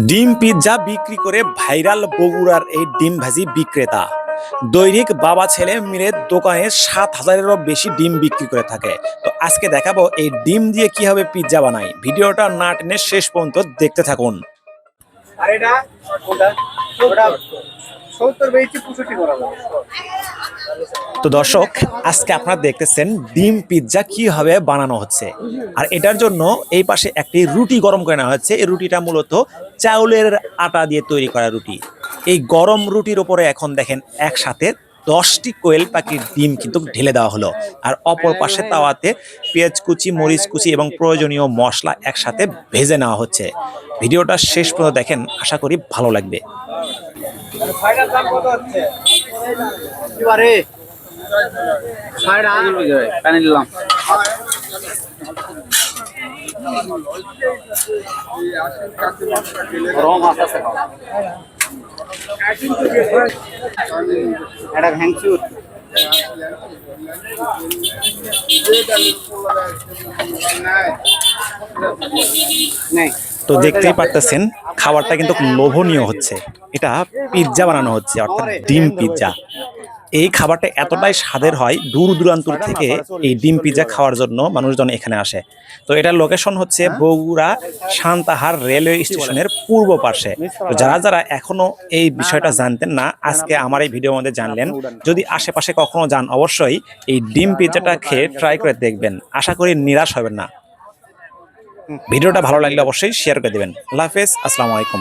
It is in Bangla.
ডিম পিৎজা বিক্রি করে ভাইরাল বগুড়ার এই ডিম ভাজি বিক্রেতা। দৈনিক বাবা ছেলে মিলে দোকানে 7,000-এরও বেশি ডিম বিক্রি করে থাকে। তো আজকে দেখাবো এই ডিম দিয়ে কিভাবে পিৎজা বানায়। ভিডিওটা না টেনে শেষ পর্যন্ত দেখতে থাকুন। আর এটা কোনটা? ওটা 70 বেচি 65 করা যাবে। তো দর্শক, আজকে আপনারা দেখতেছেন ডিম পিৎজা কিভাবে বানানো হচ্ছে। আর এটার জন্য এই পাশে একটি রুটি গরম করে নেওয়া হচ্ছে। এই রুটিটা মূলত চাউলের আটা দিয়ে তৈরি করা রুটি। এই গরম রুটির উপরে এখন দেখেন একসাথে 10টি কোয়েল পাখির ডিম কিন্তু ঢেলে দেওয়া হলো। আর অপর পাশে তাওয়াতে পেঁয়াজ কুচি, মরিচ কুচি এবং প্রয়োজনীয় মশলা একসাথে ভেজে নেওয়া হচ্ছে। ভিডিওটা শেষ পর্যন্ত দেখেন, আশা করি ভালো লাগবে। ফাইনাল দাম কত হচ্ছে? এবারে পানি দিলাম। রং আছে এটা ভ্যাংচুর নেই। তো দেখতেই পারতেছেন খাবারটা কিন্তু লোভনীয় হচ্ছে। এটা পিৎজা বানানো হচ্ছে, অর্থাৎ ডিম পিৎজা। এই খাবারটা এতটাই স্বাদের হয়, দূর দূরান্ত থেকে এই ডিম পিৎজা খাওয়ার জন্য মানুষজন এখানে আসে। তো এটার লোকেশন হচ্ছে বগুড়া সান্তাহার রেলওয়ে স্টেশনের পূর্ব পাশে। তো যারা যারা এখনো এই বিষয়টা জানতেন না, আজকে আমার এই ভিডিওর মধ্যে জানলেন। যদি আশেপাশে কখনো যান, অবশ্যই এই ডিম পিৎজাটা খেয়ে ট্রাই করে দেখবেন। আশা করি নিরাশ হবেন না। ভিডিওটা ভালো লাগলে অবশ্যই শেয়ার করে দেবেন। আল্লাহ হাফেজ, আসসালামু আলাইকুম।